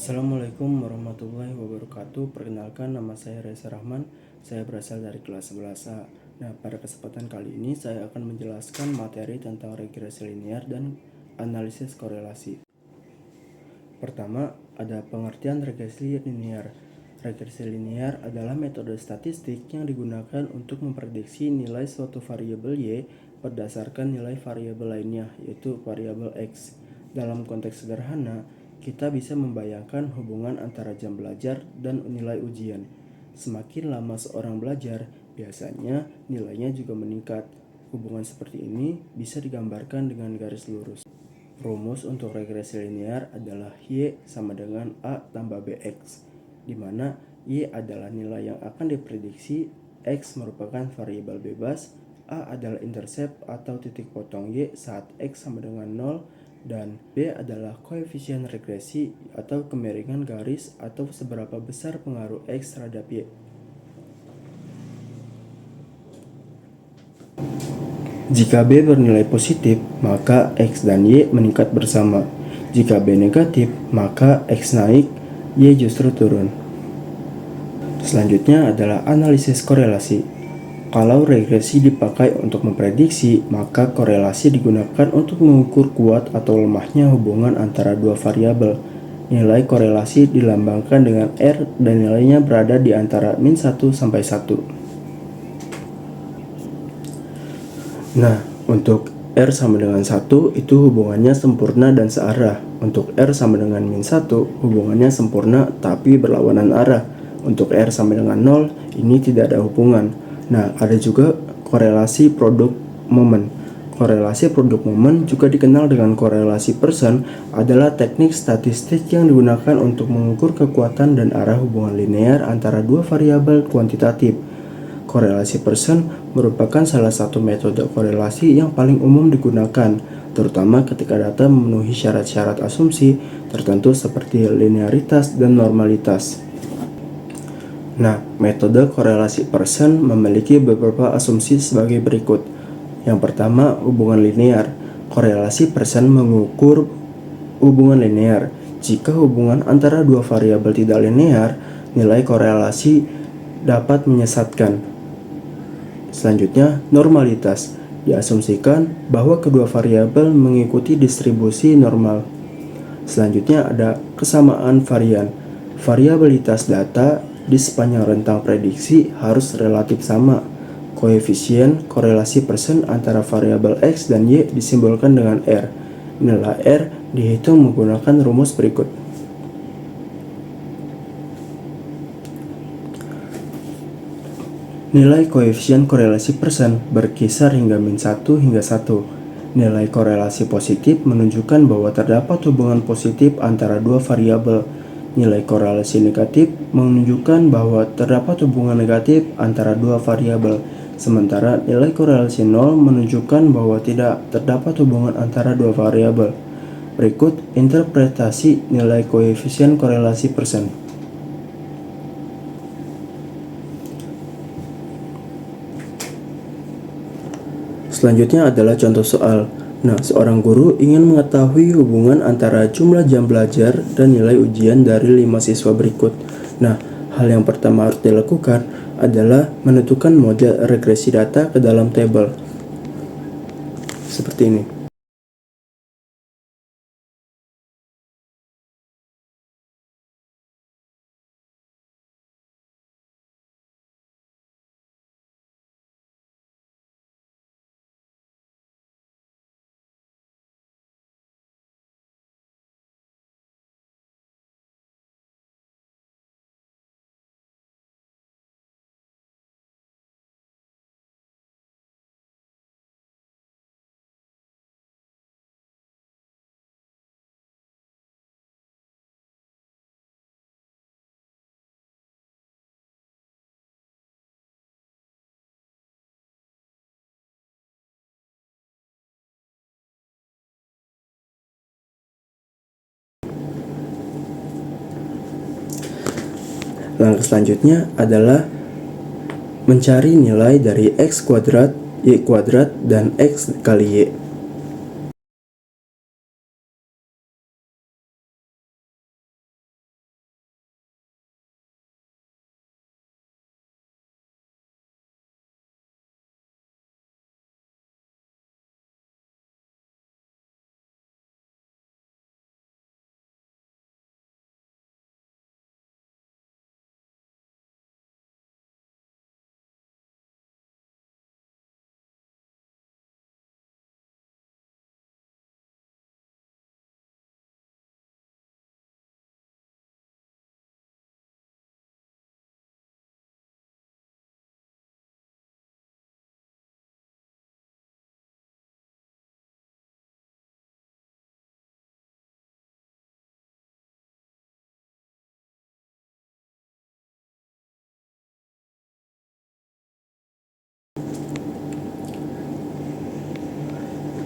Assalamualaikum warahmatullahi wabarakatuh. Perkenalkan, nama saya Reza Rahman. Saya berasal dari kelas 11A. Nah, pada kesempatan kali ini saya akan menjelaskan materi tentang regresi linear dan analisis korelasi. Pertama, ada pengertian regresi linear. Regresi linear adalah metode statistik yang digunakan untuk memprediksi nilai suatu variabel Y berdasarkan nilai variabel lainnya, yaitu variabel X. Dalam konteks sederhana, kita bisa membayangkan hubungan antara jam belajar dan nilai ujian. Semakin lama seorang belajar, biasanya nilainya juga meningkat. Hubungan seperti ini bisa digambarkan dengan garis lurus. Rumus untuk regresi linear adalah Y sama dengan A tambah BX, di mana Y adalah nilai yang akan diprediksi, X merupakan variabel bebas, A adalah intercept atau titik potong Y saat X sama dengan 0, dan B adalah koefisien regresi atau kemiringan garis atau seberapa besar pengaruh X terhadap Y. Jika B bernilai positif, maka X dan Y meningkat bersama. Jika B negatif, maka X naik, Y justru turun. Selanjutnya adalah analisis korelasi. Kalau regresi dipakai untuk memprediksi, maka korelasi digunakan untuk mengukur kuat atau lemahnya hubungan antara dua variabel. Nilai korelasi dilambangkan dengan R dan nilainya berada di antara min 1 sampai 1. Nah, untuk R sama dengan 1 itu hubungannya sempurna dan searah. Untuk R sama dengan min 1 hubungannya sempurna tapi berlawanan arah. Untuk R sama dengan 0 ini tidak ada hubungan. Nah, ada juga korelasi produk momen. Korelasi produk momen juga dikenal dengan korelasi Pearson, adalah teknik statistik yang digunakan untuk mengukur kekuatan dan arah hubungan linear antara dua variabel kuantitatif. Korelasi Pearson merupakan salah satu metode korelasi yang paling umum digunakan, terutama ketika data memenuhi syarat-syarat asumsi tertentu seperti linearitas dan normalitas. Nah, metode korelasi Pearson memiliki beberapa asumsi sebagai berikut. Yang pertama, hubungan linear. Korelasi Pearson mengukur hubungan linear. Jika hubungan antara dua variabel tidak linear, nilai korelasi dapat menyesatkan. Selanjutnya, normalitas. Diasumsikan bahwa kedua variabel mengikuti distribusi normal. Selanjutnya ada kesamaan varian. Variabilitas data di sepanjang rentang prediksi harus relatif sama. Koefisien korelasi Pearson antara variabel X dan Y disimbolkan dengan R. Nilai R dihitung menggunakan rumus berikut. Nilai koefisien korelasi Pearson berkisar hingga min 1 hingga 1. Nilai korelasi positif menunjukkan bahwa terdapat hubungan positif antara dua variabel. Nilai korelasi negatif menunjukkan bahwa terdapat hubungan negatif antara dua variabel. Sementara nilai korelasi 0 menunjukkan bahwa tidak terdapat hubungan antara dua variabel. Berikut interpretasi nilai koefisien korelasi Pearson. Selanjutnya adalah contoh soal. Nah, seorang guru ingin mengetahui hubungan antara jumlah jam belajar dan nilai ujian dari 5 siswa berikut. Nah, hal yang pertama harus dilakukan adalah menentukan model regresi data ke dalam tabel. Seperti ini. Langkah selanjutnya adalah mencari nilai dari X kuadrat, Y kuadrat, dan X kali Y.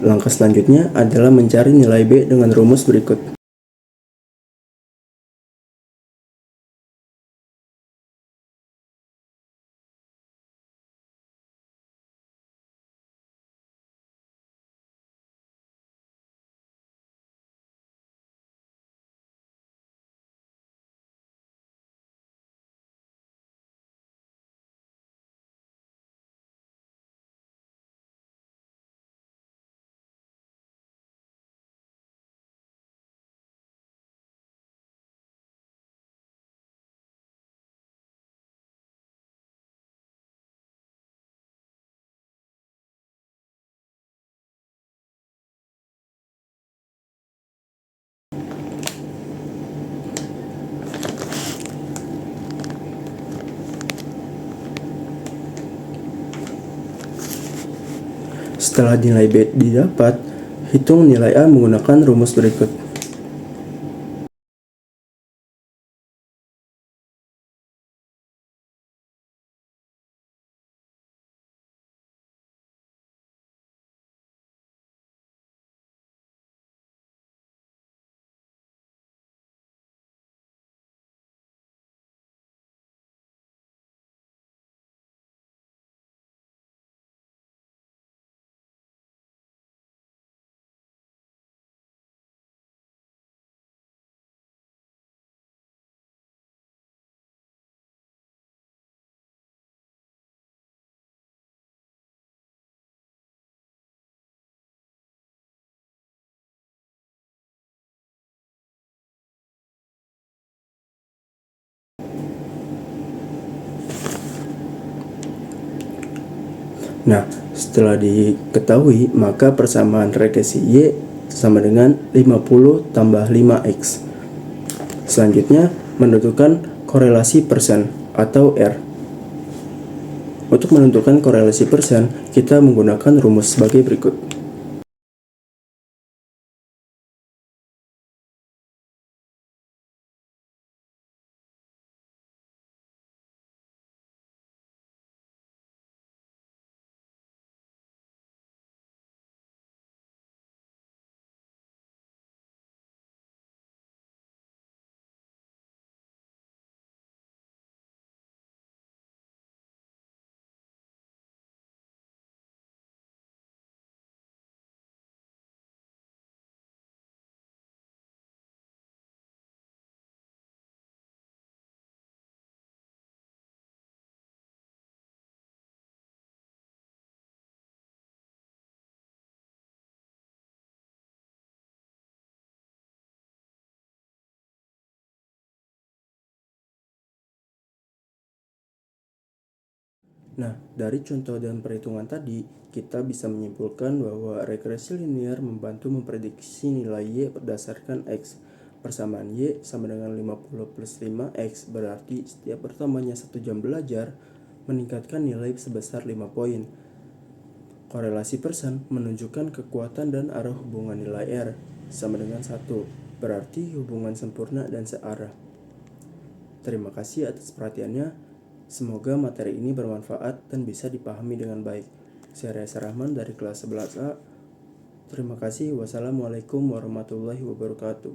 Langkah selanjutnya adalah mencari nilai B dengan rumus berikut. Setelah nilai B didapat, hitung nilai A menggunakan rumus berikut. Nah, setelah diketahui, maka persamaan regresi Y sama dengan 50 tambah 5X. Selanjutnya, menentukan korelasi persen atau R. Untuk menentukan korelasi persen, kita menggunakan rumus sebagai berikut. Nah, dari contoh dan perhitungan tadi, kita bisa menyimpulkan bahwa regresi linear membantu memprediksi nilai Y berdasarkan X. Persamaan Y sama dengan 50 plus 5X, berarti setiap bertambahnya 1 jam belajar, meningkatkan nilai sebesar 5 poin. Korelasi persen menunjukkan kekuatan dan arah hubungan nilai R, sama dengan 1, berarti hubungan sempurna dan searah. Terima kasih atas perhatiannya. Semoga materi ini bermanfaat dan bisa dipahami dengan baik. Saya Reza Rahman dari kelas 11A. Terima kasih. Wassalamualaikum warahmatullahi wabarakatuh.